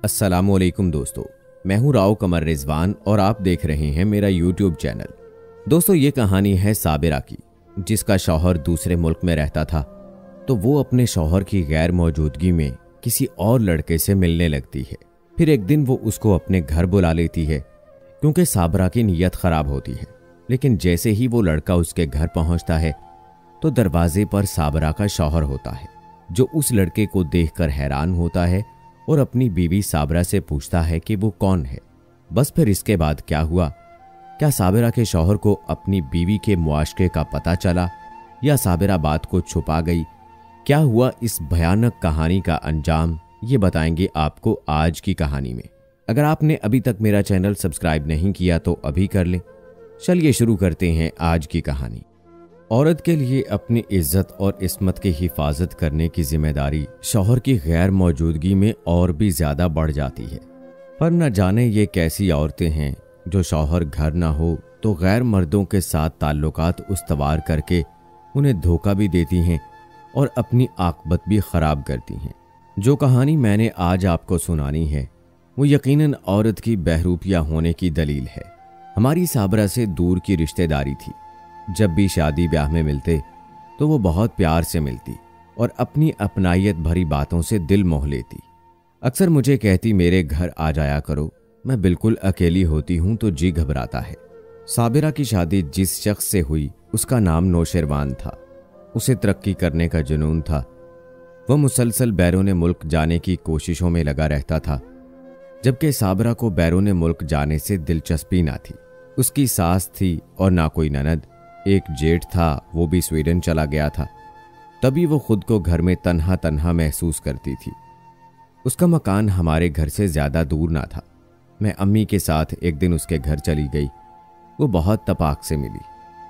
अस्सलामुअलैकुम दोस्तों, मैं हूं राव कमर रिजवान और आप देख रहे हैं मेरा यूट्यूब चैनल। दोस्तों, ये कहानी है साबिरा की, जिसका शौहर दूसरे मुल्क में रहता था तो वो अपने शौहर की गैर मौजूदगी में किसी और लड़के से मिलने लगती है। फिर एक दिन वो उसको अपने घर बुला लेती है क्योंकि साबिरा की नीयत खराब होती है। लेकिन जैसे ही वो लड़का उसके घर पहुंचता है तो दरवाजे पर साबिरा का शौहर होता है, जो उस लड़के को देखकर हैरान होता है और अपनी बीवी साबिरा से पूछता है कि वो कौन है। बस फिर इसके बाद क्या हुआ? क्या साबिरा के शौहर को अपनी बीवी के मुआशरे का पता चला या साबिरा बात को छुपा गई? क्या हुआ इस भयानक कहानी का अंजाम, ये बताएंगे आपको आज की कहानी में। अगर आपने अभी तक मेरा चैनल सब्सक्राइब नहीं किया तो अभी कर लें। चलिए शुरू करते हैं आज की कहानी। औरत के लिए अपनी इज्जत और इस्मत की हिफाजत करने की जिम्मेदारी शौहर की गैर मौजूदगी में और भी ज्यादा बढ़ जाती है। पर न जाने ये कैसी औरतें हैं जो शौहर घर ना हो तो गैर मर्दों के साथ ताल्लुकात उस्तवार करके उन्हें धोखा भी देती हैं और अपनी आकबत भी खराब करती हैं। जो कहानी मैंने आज आपको सुनानी है वो यकीनन औरत की बहरूपिया होने की दलील है। हमारी साबिरा से दूर की रिश्तेदारी थी। जब भी शादी ब्याह में मिलते तो वो बहुत प्यार से मिलती और अपनी अपनाइयत भरी बातों से दिल मोह लेती। अक्सर मुझे कहती, मेरे घर आ जाया करो, मैं बिल्कुल अकेली होती हूं तो जी घबराता है। साबिरा की शादी जिस शख्स से हुई उसका नाम नौशेरवान था। उसे तरक्की करने का जुनून था। वह मुसलसल बैरून मुल्क जाने की कोशिशों में लगा रहता था, जबकि साबिरा को बैरून मुल्क जाने से दिलचस्पी ना थी। उसकी सास थी और ना कोई ननद। एक जेठ था, वो भी स्वीडन चला गया था। तभी वो खुद को घर में तन्हा तन्हा महसूस करती थी। उसका मकान हमारे घर से ज्यादा दूर ना था। मैं अम्मी के साथ एक दिन उसके घर चली गई। वो बहुत तपाक से मिली।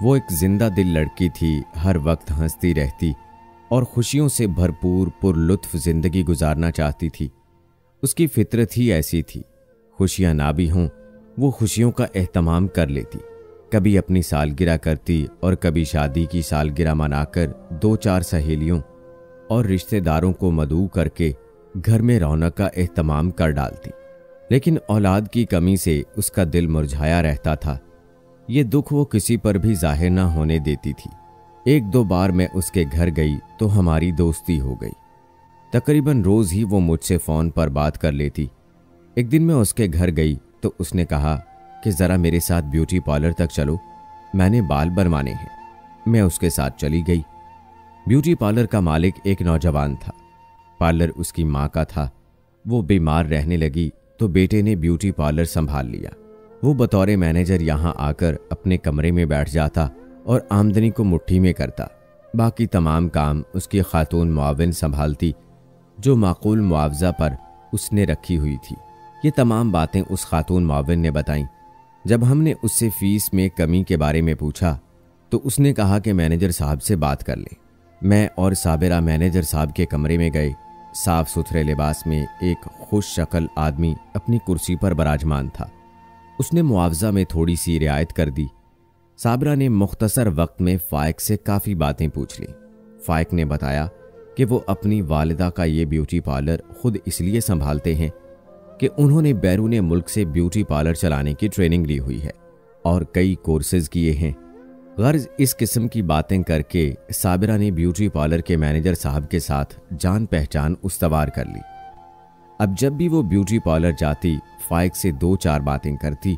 वो एक जिंदा दिल लड़की थी, हर वक्त हंसती रहती और खुशियों से भरपूर पुरलुत्फ जिंदगी गुजारना चाहती थी। उसकी फितरत ही ऐसी थी। खुशियां ना भी हों, वो खुशियों का एहतमाम कर लेती। कभी अपनी सालगिरह करती और कभी शादी की सालगिरह मनाकर 2-4 सहेलियों और रिश्तेदारों को मदऊ करके घर में रौनक का एहतमाम कर डालती। लेकिन औलाद की कमी से उसका दिल मुरझाया रहता था। ये दुख वो किसी पर भी जाहिर न होने देती थी। 1-2 बार मैं उसके घर गई तो हमारी दोस्ती हो गई। तकरीबन रोज ही वो मुझसे फ़ोन पर बात कर लेती। एक दिन मैं उसके घर गई तो उसने कहा कि ज़रा मेरे साथ ब्यूटी पार्लर तक चलो, मैंने बाल बनवाने हैं। मैं उसके साथ चली गई। ब्यूटी पार्लर का मालिक एक नौजवान था। पार्लर उसकी माँ का था। वो बीमार रहने लगी तो बेटे ने ब्यूटी पार्लर संभाल लिया। वो बतौर मैनेजर यहाँ आकर अपने कमरे में बैठ जाता और आमदनी को मुट्ठी में करता। बाकी तमाम काम उसकी खातून मुआविन संभालती, जो माकूल मुआवजा पर उसने रखी हुई थी। ये तमाम बातें उस खातून मुआविन ने बताईं। जब हमने उससे फीस में कमी के बारे में पूछा तो उसने कहा कि मैनेजर साहब से बात कर ले। मैं और साबिरा मैनेजर साहब के कमरे में गए। साफ सुथरे लिबास में एक खुश शक्ल आदमी अपनी कुर्सी पर बराजमान था। उसने मुआवजा में थोड़ी सी रियायत कर दी। साबिरा ने मुख्तसर वक्त में फाइक से काफ़ी बातें पूछ ली। फाइक ने बताया कि वो अपनी वालिदा का ये ब्यूटी पार्लर खुद इसलिए संभालते हैं कि उन्होंने बैरून मुल्क से ब्यूटी पार्लर चलाने की ट्रेनिंग ली हुई है और कई कोर्सेज किए हैं। गर्ज इस किस्म की बातें करके साबिरा ने ब्यूटी पार्लर के मैनेजर साहब के साथ जान पहचान उस्तवार कर ली। अब जब भी वो ब्यूटी पार्लर जाती, फाइक से 2-4 बातें करती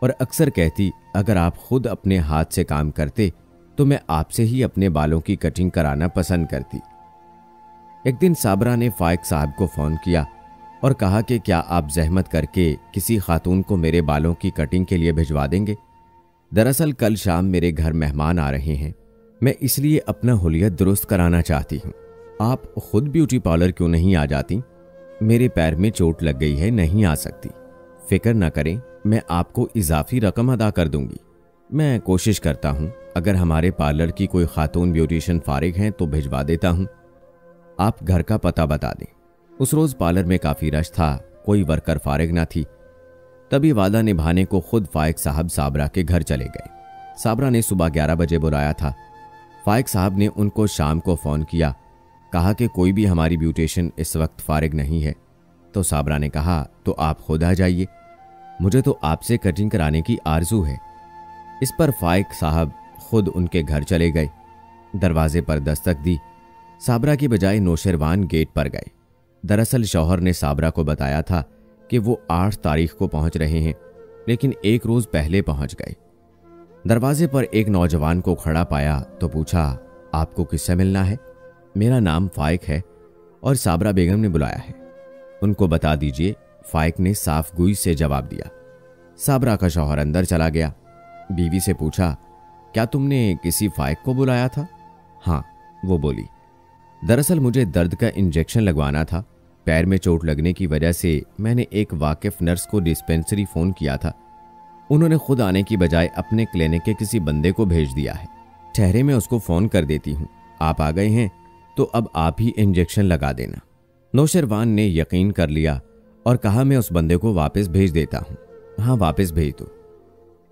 और अक्सर कहती, अगर आप खुद अपने हाथ से काम करते तो मैं आपसे ही अपने बालों की कटिंग कराना पसंद करती। एक दिन साबिरा ने फाइक साहब को फ़ोन किया और कहा कि क्या आप जहमत करके किसी खातून को मेरे बालों की कटिंग के लिए भिजवा देंगे? दरअसल कल शाम मेरे घर मेहमान आ रहे हैं। मैं इसलिए अपना हुलियत दुरुस्त कराना चाहती हूँ। आप खुद ब्यूटी पार्लर क्यों नहीं आ जाती? मेरे पैर में चोट लग गई है, नहीं आ सकती। फिक्र न करें, मैं आपको इजाफी रकम अदा कर दूंगी। मैं कोशिश करता हूँ, अगर हमारे पार्लर की कोई खातून ब्यूटिशियन फारिग हैं तो भिजवा देता हूँ। आप घर का पता बता दें। उस रोज पार्लर में काफी रश था, कोई वर्कर फारिग ना थी। तभी वादा निभाने को खुद फाइक साहब साबिरा के घर चले गए। साबिरा ने सुबह 11 बजे बुलाया था। फाइक साहब ने उनको शाम को फ़ोन किया, कहा कि कोई भी हमारी ब्यूटिशियन इस वक्त फारिग नहीं है। तो साबरा ने कहा, तो आप खुद आ जाइए, मुझे तो आपसे कटिंग कराने की आरजू है। इस पर फाइक साहब खुद उनके घर चले गए। दरवाजे पर दस्तक दी। साबरा की बजाय नौशेरवान गेट पर गए। दरअसल शौहर ने साबरा को बताया था कि वो 8 तारीख को पहुंच रहे हैं, लेकिन एक रोज पहले पहुंच गए। दरवाजे पर एक नौजवान को खड़ा पाया तो पूछा, आपको किससे मिलना है? मेरा नाम फाइक है और साबरा बेगम ने बुलाया है, उनको बता दीजिए, फाइक ने साफ गुई से जवाब दिया। साबरा का शौहर अंदर चला गया। बीवी से पूछा, क्या तुमने किसी फाइक को बुलाया था? हाँ, वो बोली। दरअसल मुझे दर्द का इंजेक्शन लगवाना था। पैर में चोट लगने की वजह से मैंने एक वाकिफ नर्स को डिस्पेंसरी फोन किया था। उन्होंने खुद आने की बजाय अपने क्लिनिक के किसी बंदे को भेज दिया है। ठहरे मैं उसको फोन कर देती हूँ। आप आ गए हैं तो अब आप ही इंजेक्शन लगा देना। नौशेरवान ने यकीन कर लिया और कहा, मैं उस बंदे को वापस भेज देता हूँ। हाँ, वापस भेज दो।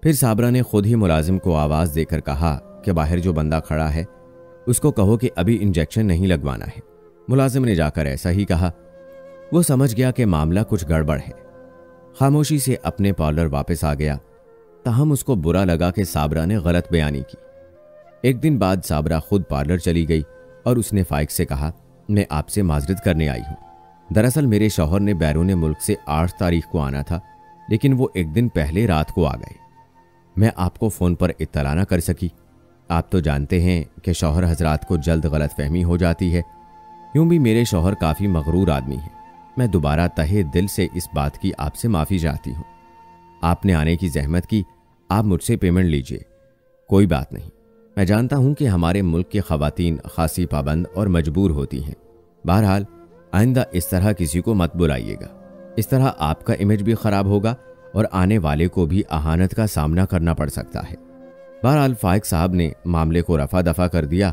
फिर साबरा ने खुद ही मुलाजिम को आवाज देकर कहा कि बाहर जो बंदा खड़ा है उसको कहो कि अभी इंजेक्शन नहीं लगवाना है। मुलाजिम ने जाकर ऐसा ही कहा। वो समझ गया कि मामला कुछ गड़बड़ है। खामोशी से अपने पार्लर वापस आ गया। ताहम उसको बुरा लगा कि साबरा ने गलत बयानी की। एक दिन बाद साबरा खुद पार्लर चली गई और उसने फाइक से कहा, मैं आपसे माजरत करने आई हूँ। दरअसल मेरे शौहर ने बैरून मुल्क से 8 तारीख को आना था, लेकिन वो एक दिन पहले रात को आ गए। मैं आपको फ़ोन पर इत्तला न कर सकी। आप तो जानते हैं कि शौहर हजरात को जल्द गलतफहमी हो जाती है। यूं भी मेरे शौहर काफ़ी मगरूर आदमी हैं। मैं दोबारा तहे दिल से इस बात की आपसे माफ़ी चाहती हूँ। आपने आने की जहमत की, आप मुझसे पेमेंट लीजिए। कोई बात नहीं, मैं जानता हूँ कि हमारे मुल्क की ख़वातीन खासी पाबंद और मजबूर होती हैं। बहरहाल आइंदा इस तरह किसी को मत बुलाइएगा। इस तरह आपका इमेज भी ख़राब होगा और आने वाले को भी अहानत का सामना करना पड़ सकता है। बहरहाल फाइक साहब ने मामले को रफा दफा कर दिया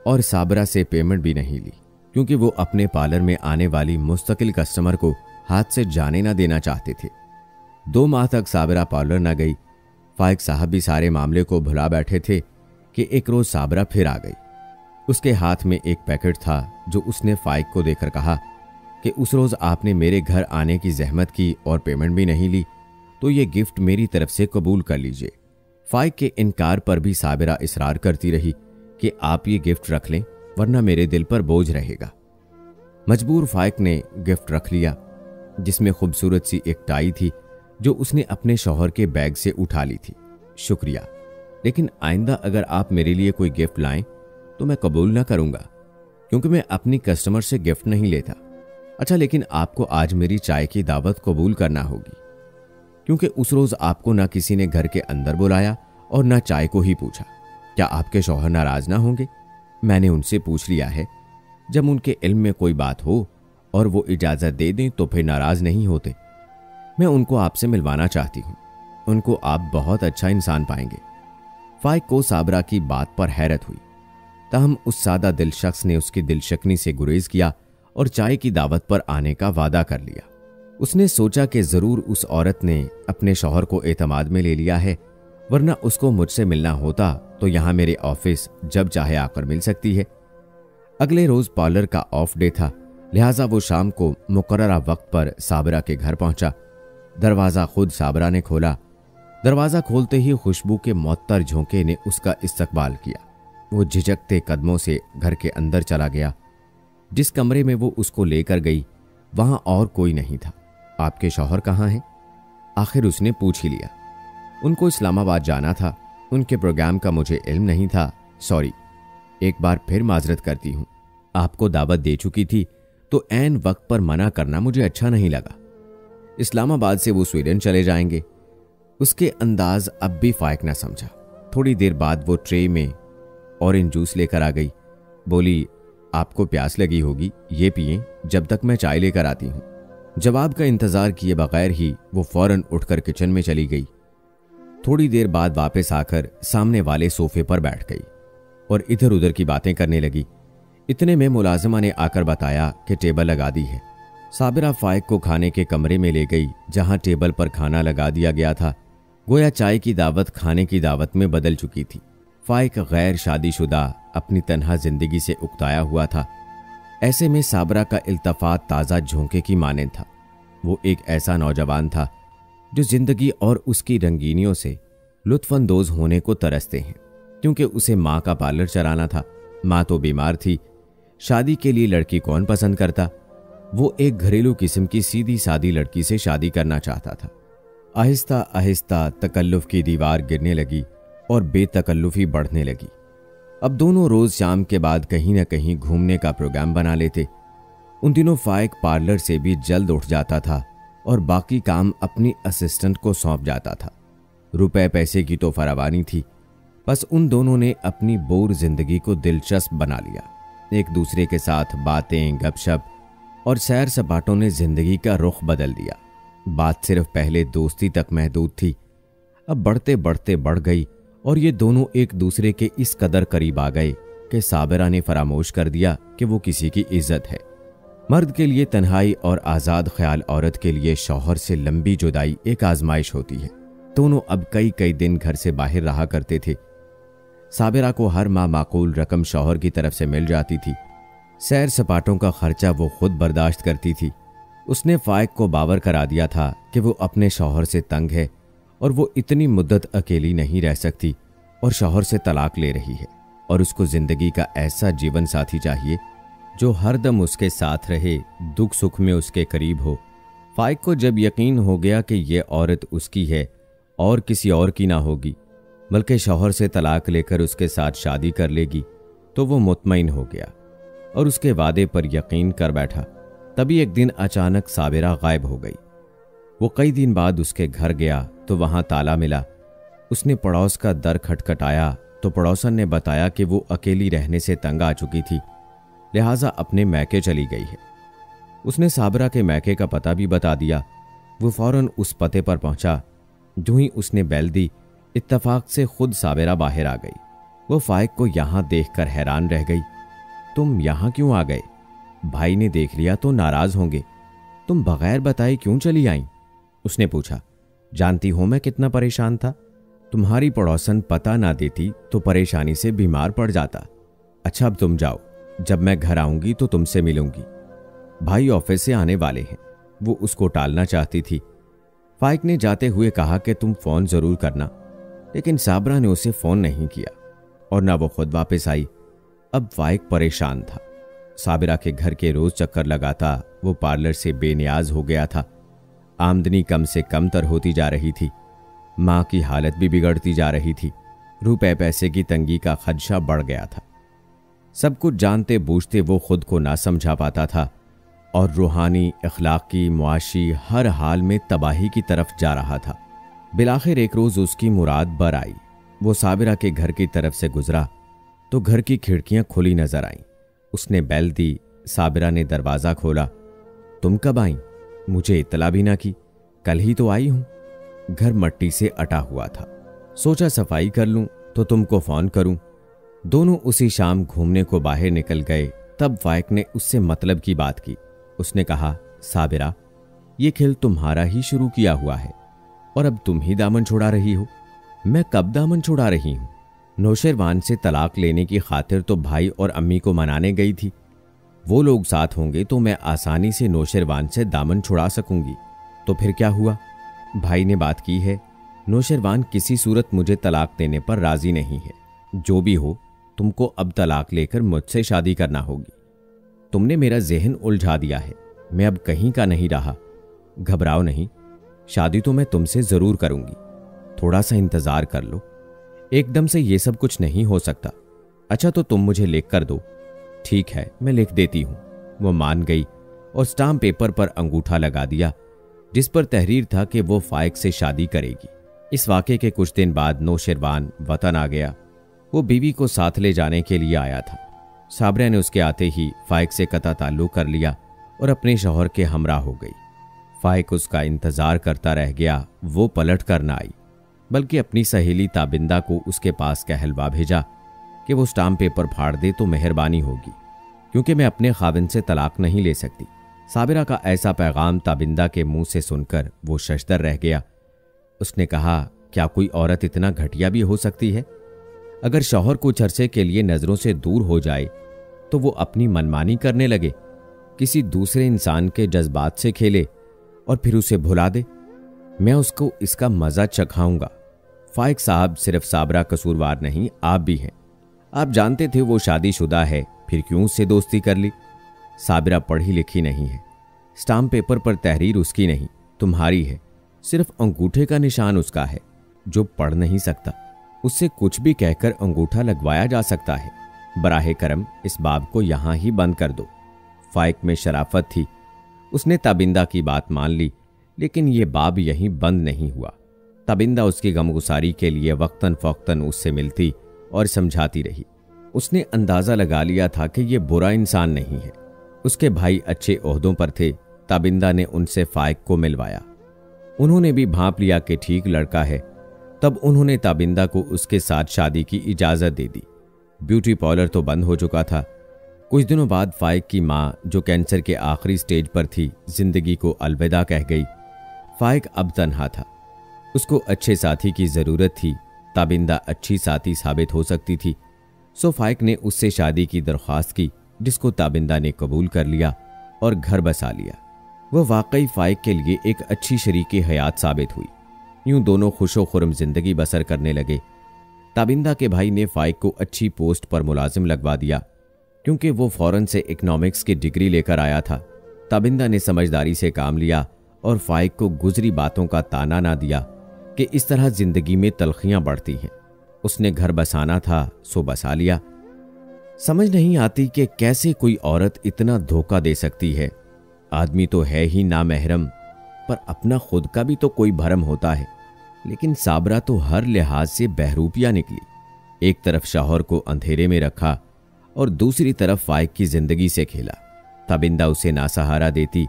और साबरा से पेमेंट भी नहीं ली, क्योंकि वो अपने पार्लर में आने वाली मुस्तकिल कस्टमर को हाथ से जाने न देना चाहते थे। 2 माह तक साबरा पार्लर न गई। फाइक साहब भी सारे मामले को भुला बैठे थे कि एक रोज साबरा फिर आ गई। उसके हाथ में एक पैकेट था जो उसने फाइक को देकर कहा कि उस रोज आपने मेरे घर आने की जहमत की और पेमेंट भी नहीं ली, तो ये गिफ्ट मेरी तरफ से कबूल कर लीजिए। फाइक के इनकार पर भी साबिरा इसरार करती रही कि आप ये गिफ्ट रख लें, वरना मेरे दिल पर बोझ रहेगा। मजबूर फाइक ने गिफ्ट रख लिया, जिसमें खूबसूरत सी एक टाई थी जो उसने अपने शौहर के बैग से उठा ली थी। शुक्रिया, लेकिन आइंदा अगर आप मेरे लिए कोई गिफ्ट लाएं तो मैं कबूल ना करूंगा, क्योंकि मैं अपनी कस्टमर से गिफ्ट नहीं लेता। अच्छा, लेकिन आपको आज मेरी चाय की दावत कबूल करना होगी, क्योंकि उस रोज आपको ना किसी ने घर के अंदर बुलाया और ना चाय को ही पूछा। क्या आपके शौहर नाराज ना होंगे? मैंने उनसे पूछ लिया है। जब उनके इल्म में कोई बात हो और वो इजाजत दे दें तो फिर नाराज नहीं होते। मैं उनको आपसे मिलवाना चाहती हूँ। उनको आप बहुत अच्छा इंसान पाएंगे। फाइक को साबरा की बात पर हैरत हुई, ताहम उस सादा दिल शख्स ने उसकी दिलशकनी से गुरेज किया और चाय की दावत पर आने का वादा कर लिया। उसने सोचा कि जरूर उस औरत ने अपने शौहर को एतमाद में ले लिया है, वरना उसको मुझसे मिलना होता तो यहां मेरे ऑफिस जब चाहे आकर मिल सकती है। अगले रोज पार्लर का ऑफ डे था, लिहाजा वो शाम को मुकर्ररा वक्त पर साबरा के घर पहुंचा। दरवाजा खुद साबरा ने खोला। दरवाजा खोलते ही खुशबू के मुअत्तर झोंके ने उसका इस्तकबाल किया। वो झिझकते कदमों से घर के अंदर चला गया। जिस कमरे में वो उसको लेकर गई वहां और कोई नहीं था। आपके शौहर कहाँ हैं? आखिर उसने पूछ ही लिया। उनको इस्लामाबाद जाना था, उनके प्रोग्राम का मुझे इल्म नहीं था। सॉरी, एक बार फिर माजरत करती हूँ। आपको दावत दे चुकी थी तो ऐन वक्त पर मना करना मुझे अच्छा नहीं लगा। इस्लामाबाद से वो स्वीडन चले जाएंगे। उसके अंदाज अब भी फाइक ना समझा। थोड़ी देर बाद वो ट्रे में ऑरेंज जूस लेकर आ गई। बोली, आपको प्यास लगी होगी, ये पिएं जब तक मैं चाय लेकर आती हूँ। जवाब का इंतजार किए बगैर ही वो फौरन उठकर किचन में चली गई। थोड़ी देर बाद वापस आकर सामने वाले सोफे पर बैठ गई और इधर उधर की बातें करने लगी। इतने में मुलाजिमा ने आकर बताया कि टेबल लगा दी है। साबिरा फाइक को खाने के कमरे में ले गई, जहां टेबल पर खाना लगा दिया गया था। गोया चाय की दावत खाने की दावत में बदल चुकी थी। फाइक गैर शादीशुदा अपनी तन्हा जिंदगी से उकताया हुआ था। ऐसे में साबरा का इल्तफात ताज़ा झोंके की मानेंद था। वो एक ऐसा नौजवान था जो जिंदगी और उसकी रंगीनियों से लुत्फानंदोज होने को तरसते हैं, क्योंकि उसे माँ का पार्लर चलाना था। माँ तो बीमार थी। शादी के लिए लड़की कौन पसंद करता। वो एक घरेलू किस्म की सीधी सादी लड़की से शादी करना चाहता था। आहिस्ता आहिस्ता तकल्लुफ की दीवार गिरने लगी और बेतकल्लुफी बढ़ने लगी। अब दोनों रोज शाम के बाद कहीं न कहीं घूमने का प्रोग्राम बना लेते। उन दिनों फाइक पार्लर से भी जल्द उठ जाता था और बाकी काम अपनी असिस्टेंट को सौंप जाता था। रुपए पैसे की तो फरावानी थी, बस उन दोनों ने अपनी बोर जिंदगी को दिलचस्प बना लिया। एक दूसरे के साथ बातें, गपशप और सैर सपाटों ने जिंदगी का रुख बदल दिया। बात सिर्फ पहले दोस्ती तक महदूद थी, अब बढ़ते बढ़ते बढ़ गई और ये दोनों एक दूसरे के इस कदर करीब आ गए कि साबिरा ने फरामोश कर दिया कि वो किसी की इज्जत है। मर्द के लिए तन्हाई और आज़ाद ख्याल औरत के लिए शौहर से लंबी जुदाई एक आजमाइश होती है। दोनों अब कई कई दिन घर से बाहर रहा करते थे। साबिरा को हर माह माकूल रकम शौहर की तरफ से मिल जाती थी। सैर सपाटों का खर्चा वो खुद बर्दाश्त करती थी। उसने फाइक को बावर करा दिया था कि वो अपने शौहर से तंग है और वो इतनी मुद्दत अकेली नहीं रह सकती और शौहर से तलाक ले रही है और उसको जिंदगी का ऐसा जीवन साथी चाहिए जो हरदम उसके साथ रहे, दुख सुख में उसके करीब हो। फाइक को जब यकीन हो गया कि ये औरत उसकी है और किसी और की ना होगी, बल्कि शौहर से तलाक लेकर उसके साथ शादी कर लेगी, तो वो मुतमईन हो गया और उसके वादे पर यकीन कर बैठा। तभी एक दिन अचानक साबिरा गायब हो गई। वो कई दिन बाद उसके घर गया तो वहां ताला मिला। उसने पड़ोस का दर खटखटाया तो पड़ोसन ने बताया कि वो अकेली रहने से तंग आ चुकी थी, लिहाजा अपने मैके चली गई है। उसने साबिरा के मैके का पता भी बता दिया। वो फौरन उस पते पर पहुंचा। जो ही उसने बैल दी, इत्तफाक से खुद साबिरा बाहर आ गई। वो फाइक को यहां देखकर हैरान रह गई। तुम यहां क्यों आ गए? भाई ने देख लिया तो नाराज होंगे। तुम बगैर बताए क्यों चली आई? उसने पूछा। जानती हो मैं कितना परेशान था। तुम्हारी पड़ोसन पता ना देती तो परेशानी से बीमार पड़ जाता। अच्छा अब तुम जाओ, जब मैं घर आऊंगी तो तुमसे मिलूंगी। भाई ऑफिस से आने वाले हैं। वो उसको टालना चाहती थी। फाइक ने जाते हुए कहा कि तुम फोन जरूर करना, लेकिन साबिरा ने उसे फोन नहीं किया और ना वो खुद वापस आई। अब फाइक परेशान था। साबिरा के घर के रोज चक्कर लगाता। वो पार्लर से बेनियाज हो गया था। आमदनी कम से कम तर होती जा रही थी। मां की हालत भी बिगड़ती जा रही थी। रुपए पैसे की तंगी का खदशा बढ़ गया था। सब कुछ जानते बूझते वो खुद को ना समझा पाता था और रूहानी, अखलाकी, मुआशी हर हाल में तबाही की तरफ जा रहा था। बिलाखिर एक रोज उसकी मुराद बर आई। वो साबिरा के घर की तरफ से गुजरा तो घर की खिड़कियां खुली नजर आईं। उसने बैल दी। साबिरा ने दरवाजा खोला। तुम कब आई? मुझे इत्तला भी ना की। कल ही तो आई हूं। घर मट्टी से अटा हुआ था। सोचा सफाई कर लूं तो तुमको फोन करूं। दोनों उसी शाम घूमने को बाहर निकल गए। तब फाइक ने उससे मतलब की बात की। उसने कहा, साबिरा, ये खेल तुम्हारा ही शुरू किया हुआ है और अब तुम ही दामन छुड़ा रही हो। मैं कब दामन छुड़ा रही हूं? नौशेरवान से तलाक लेने की खातिर तो भाई और अम्मी को मनाने गई थी। वो लोग साथ होंगे तो मैं आसानी से नौशेरवान से दामन छुड़ा सकूंगी। तो फिर क्या हुआ? भाई ने बात की है। नौशेरवान किसी सूरत मुझे तलाक देने पर राजी नहीं है। जो भी हो, तुमको अब तलाक लेकर मुझसे शादी करना होगी। तुमने मेरा जहन उलझा दिया है। मैं अब कहीं का नहीं रहा। घबराओ नहीं, शादी तो मैं तुमसे जरूर करूंगी। थोड़ा सा इंतजार कर लो। एकदम से ये सब कुछ नहीं हो सकता। अच्छा तो तुम मुझे लिख कर दो। ठीक है, मैं लिख देती हूं। वो मान गई और स्टाम्प पेपर पर अंगूठा लगा दिया, जिस पर तहरीर था कि वो फाइक से शादी करेगी। इस वाक़े के कुछ दिन बाद नौशेरवान वतन आ गया। वो बीवी को साथ ले जाने के लिए आया था। साबिरा ने उसके आते ही फाइक से कता ताल्लुक कर लिया और अपने शौहर के हमरा हो गई। फाइक उसका इंतजार करता रह गया। वो पलट कर न आई, बल्कि अपनी सहेली ताबिंदा को उसके पास कहलवा भेजा कि वो स्टाम्प पेपर फाड़ दे तो मेहरबानी होगी, क्योंकि मैं अपने खाविंद से तलाक नहीं ले सकती। साबिरा का ऐसा पैगाम ताबिंदा के मुंह से सुनकर वो शशदर रह गया। उसने कहा, क्या कोई औरत इतना घटिया भी हो सकती है? अगर शौहर कुछ अरसे के लिए नजरों से दूर हो जाए तो वो अपनी मनमानी करने लगे, किसी दूसरे इंसान के जज्बात से खेले और फिर उसे भुला दे। मैं उसको इसका मजा चखाऊंगा। फाइक साहब, सिर्फ साबरा कसूरवार नहीं, आप भी हैं। आप जानते थे वो शादीशुदा है, फिर क्यों उससे दोस्ती कर ली? साबिरा पढ़ी लिखी नहीं है। स्टाम्प पेपर पर तहरीर उसकी नहीं, तुम्हारी है। सिर्फ अंगूठे का निशान उसका है। जो पढ़ नहीं सकता उससे कुछ भी कहकर अंगूठा लगवाया जा सकता है। बराहे करम इस बाब को यहां ही बंद कर दो। फाइक में शराफत थी। उसने ताबिंदा की बात मान ली, लेकिन यह बाब यहीं बंद नहीं हुआ। ताबिंदा उसकी गमगुसारी के लिए वक्तन फ़ौक्तन उससे मिलती और समझाती रही। उसने अंदाज़ा लगा लिया था कि यह बुरा इंसान नहीं है। उसके भाई अच्छे ओहदों पर थे। ताबिंदा ने उनसे फाइक को मिलवाया। उन्होंने भी भांप लिया कि ठीक लड़का है। तब उन्होंने ताबिंदा को उसके साथ शादी की इजाज़त दे दी। ब्यूटी पार्लर तो बंद हो चुका था। कुछ दिनों बाद फाइक की माँ, जो कैंसर के आखिरी स्टेज पर थी, जिंदगी को अलविदा कह गई। फाइक अब तन्हा था। उसको अच्छे साथी की ज़रूरत थी। ताबिंदा अच्छी साथी साबित हो सकती थी। सो फाइक ने उससे शादी की दरख्वास्त की, जिसको ताबिंदा ने कबूल कर लिया और घर बसा लिया। वह वाकई फाइक के लिए एक अच्छी शरीके हयात साबित हुई। यूं दोनों खुशो खुरम जिंदगी बसर करने लगे। ताबिंदा के भाई ने फाइक को अच्छी पोस्ट पर मुलाजिम लगवा दिया, क्योंकि वो फौरन से इकनॉमिक्स की डिग्री लेकर आया था। ताबिंदा ने समझदारी से काम लिया और फाइक को गुजरी बातों का ताना ना दिया कि इस तरह जिंदगी में तलखियां बढ़ती हैं। उसने घर बसाना था, सो बसा लिया। समझ नहीं आती कि कैसे कोई औरत इतना धोखा दे सकती है। आदमी तो है ही नामहरम, पर अपना खुद का भी तो कोई भरम होता है। लेकिन साबरा तो हर लिहाज से बहरूपिया निकली। एक तरफ शौहर को अंधेरे में रखा और दूसरी तरफ फाइक की जिंदगी से खेला। ताबिंदा उसे नासहारा देती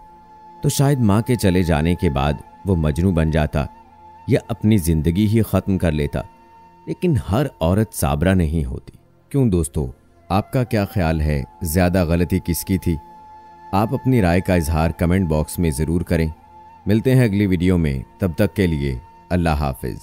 तो शायद मां के चले जाने के बाद वो मजनू बन जाता या अपनी जिंदगी ही खत्म कर लेता। लेकिन हर औरत साबरा नहीं होती। क्यों दोस्तों, आपका क्या ख्याल है? ज्यादा गलती किसकी थी? आप अपनी राय का इजहार कमेंट बॉक्स में जरूर करें। मिलते हैं अगली वीडियो में। तब तक के लिए अल्लाह हाफिज।